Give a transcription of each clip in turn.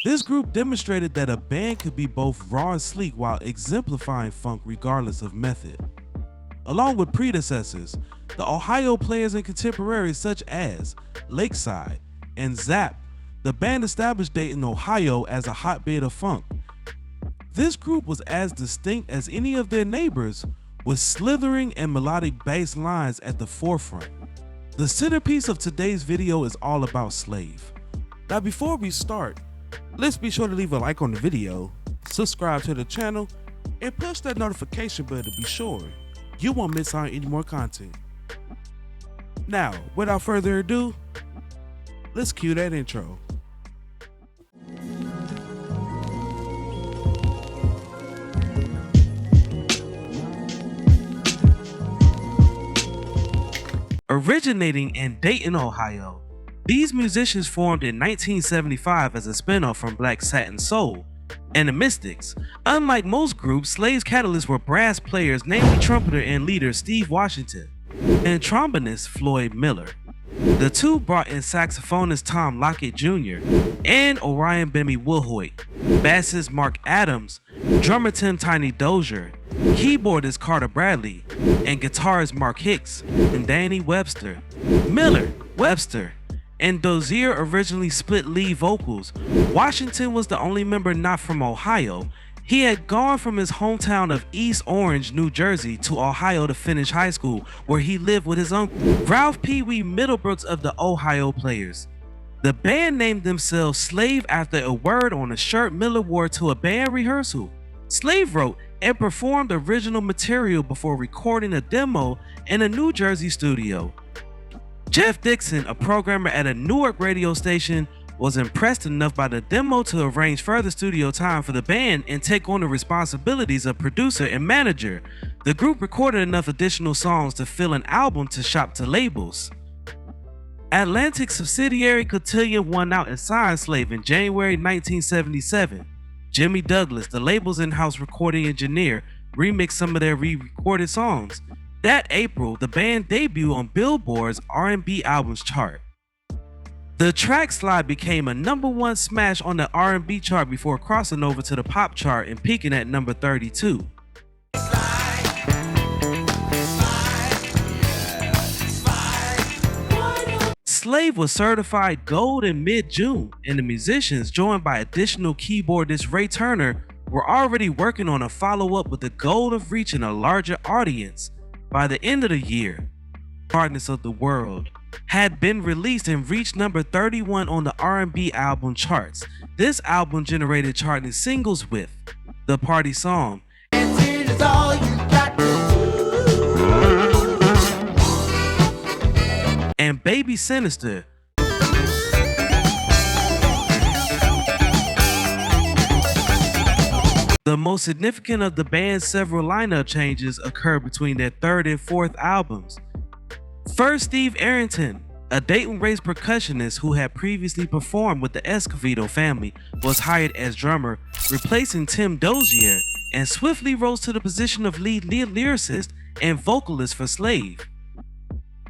This group demonstrated that a band could be both raw and sleek while exemplifying funk regardless of method. Along with predecessors, the Ohio players and contemporaries such as Lakeside and Zapp, the band established Dayton, Ohio as a hotbed of funk. This group was as distinct as any of their neighbors, with slithering and melodic bass lines at the forefront. The centerpiece of today's video is all about Slave. Now before we start, let's be sure to leave a like on the video, subscribe to the channel, and push that notification bell to be sure you won't miss out on any more content. Now, without further ado, let's cue that intro. Originating in Dayton, Ohio, these musicians formed in 1975 as a spinoff from Black Satin Soul and the Mystics. Unlike most groups, Slave's catalysts were brass players, namely trumpeter and leader Steve Washington and trombonist Floyd Miller. The two brought in saxophonist Tom Lockett Jr. and Orion Bemi Wilhoit, bassist Mark Adams, drummer Tim Tiny Dozier, keyboardist Carter Bradley, and guitarist Mark Hicks and Danny Webster. Miller, Webster, and Dozier originally split lead vocals. Washington was the only member not from Ohio. He had gone from his hometown of East Orange, New Jersey to Ohio to finish high school, where he lived with his uncle, Ralph Pee Wee Middlebrooks of the Ohio Players. The band named themselves Slave after a word on a shirt Miller wore to a band rehearsal. Slave wrote and performed original material before recording a demo in a New Jersey studio. Jeff Dixon, a programmer at a Newark radio station, was impressed enough by the demo to arrange further studio time for the band and take on the responsibilities of producer and manager. The group recorded enough additional songs to fill an album to shop to labels. Atlantic subsidiary Cotillion won out and signed Slave in January 1977. Jimmy Douglas, the label's in-house recording engineer, remixed some of their re-recorded songs. That April, the band debuted on Billboard's R&B albums chart. The track Slide became a #1 smash on the R&B chart before crossing over to the pop chart and peaking at number 32. Slave was certified gold in mid-June, and the musicians, joined by additional keyboardist Ray Turner, were already working on a follow-up with the goal of reaching a larger audience. By the end of the year, Hardness of the World had been released and reached number 31 on the R&B album charts. This album generated charting singles with the party song and Baby Sinister. The most significant of the band's several lineup changes occurred between their third and fourth albums. First, Steve Arrington, a Dayton-raised percussionist who had previously performed with the Escovedo family, was hired as drummer, replacing Tim Dozier, and swiftly rose to the position of lead lyricist and vocalist for Slave.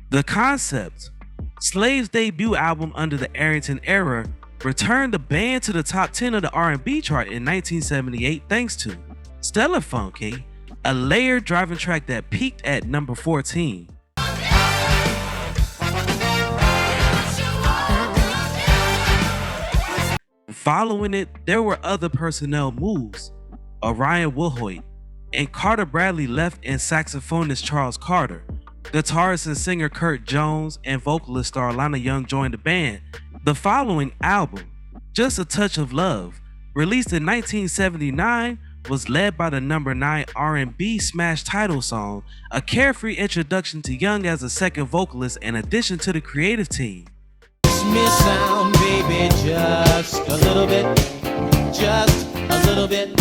The concept, Slave's debut album under the Arrington era, returned the band to the top 10 of the R&B chart in 1978 thanks to Stellar Funky, a layered driving track that peaked at number 14. Following it, there were other personnel moves. Orion Wilhoit and Carter Bradley left, and saxophonist Charles Carter. Guitarist and singer Kurt Jones and vocalist Starlana Young joined the band. The following album, Just a Touch of Love, released in 1979, was led by the #9 R&B smash title song, a carefree introduction to Young as a second vocalist and addition to the creative team. Sound, baby, just a little bit.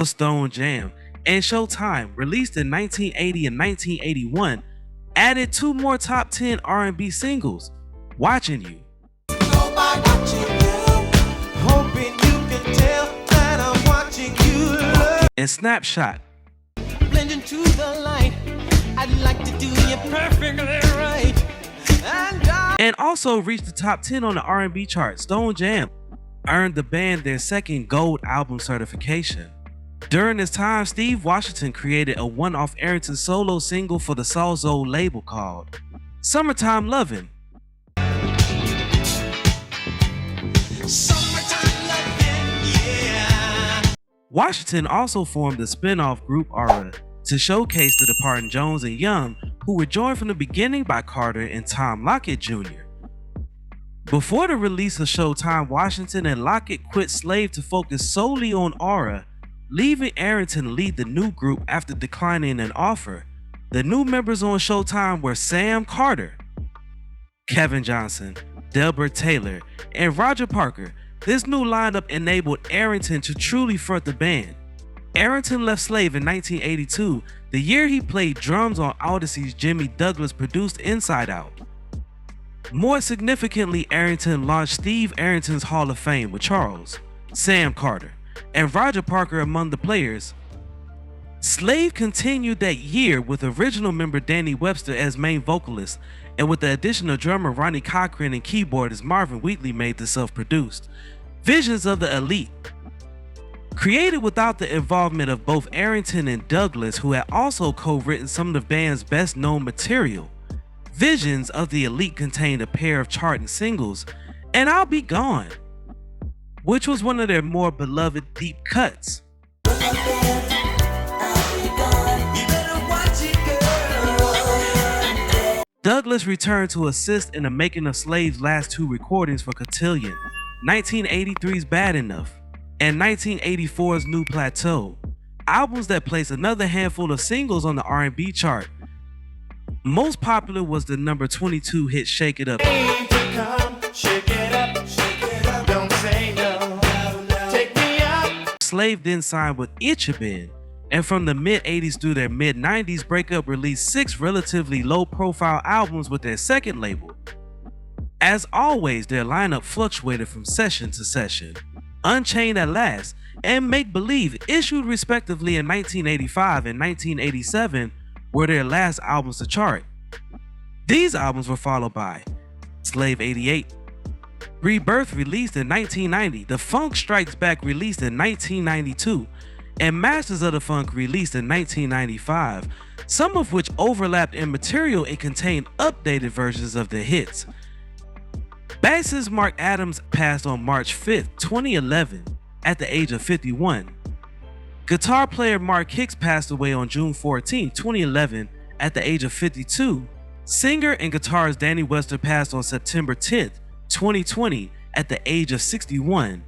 Stone Jam and Showtime, released in 1980 and 1981, added 2 more top 10 R&B singles, Watching You and Snapshot. Blending to the light, I'd like to do you perfectly right. And also reached the top 10 on the R&B chart. Stone Jam earned the band their second gold album certification. During this time, Steve Washington created a one-off Arrington solo single for the Soulzo label called Summertime Lovin'. Washington also formed the spin-off group Aura to showcase the departing Jones and Young, who were joined from the beginning by Carter and Tom Lockett Jr. Before the release of Showtime, Washington and Lockett quit Slave to focus solely on Aura, leaving Arrington lead the new group after declining an offer. The new members on Showtime were Sam Carter, Kevin Johnson, Delbert Taylor, and Roger Parker. This new lineup enabled Arrington to truly front the band. Arrington left Slave in 1982, the year he played drums on Odyssey's Jimmy Douglas produced Inside Out. More significantly, Arrington launched Steve Arrington's Hall of Fame with Charles, Sam Carter, and Roger Parker among the players. Slave continued that year with original member Danny Webster as main vocalist, and with the addition of drummer Ronnie Cochran and keyboardist Marvin Wheatley made the self-produced Visions of the Elite. Created without the involvement of both Arrington and Douglas, who had also co-written some of the band's best-known material, Visions of the Elite contained a pair of charting singles, and I'll Be Gone, which was one of their more beloved deep cuts. Douglas returned to assist in the making of Slave's last two recordings for Cotillion, 1983's Bad Enough and 1984's New Plateau, albums that placed another handful of singles on the R&B chart. Most popular was the number 22 hit Shake It Up. Slave then signed with Itchabin, and from the mid-80s through their mid-90s, Breakup released 6 relatively low-profile albums with their second label. As always, their lineup fluctuated from session to session. Unchained at Last and Make Believe, issued respectively in 1985 and 1987, were their last albums to chart. These albums were followed by Slave 88, Rebirth released in 1990, The Funk Strikes Back released in 1992, and Masters of the Funk released in 1995, some of which overlapped in material and contained updated versions of the hits. Bassist Mark Adams passed on March 5, 2011, at the age of 51. Guitar player Mark Hicks passed away on June 14, 2011, at the age of 52. Singer and guitarist Danny Webster passed on September 10, 2020, at the age of 61.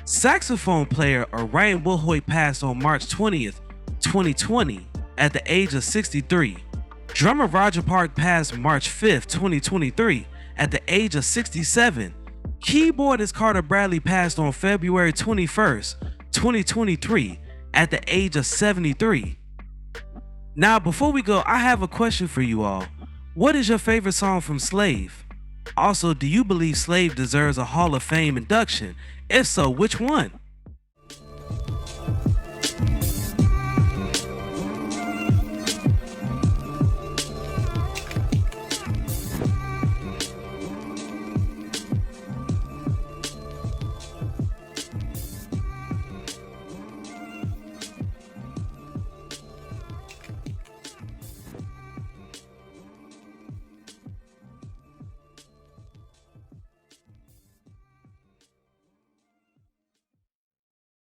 Saxophone player Orion Wilhoit passed on March 20th, 2020, at the age of 63. Drummer Roger Park passed March 5th, 2023, at the age of 67. Keyboardist Carter Bradley passed on February 21st, 2023, at the age of 73. Now, before we go, I have a question for you all. What is your favorite song from Slave? Also, do you believe Slave deserves a Hall of Fame induction? If so, which one?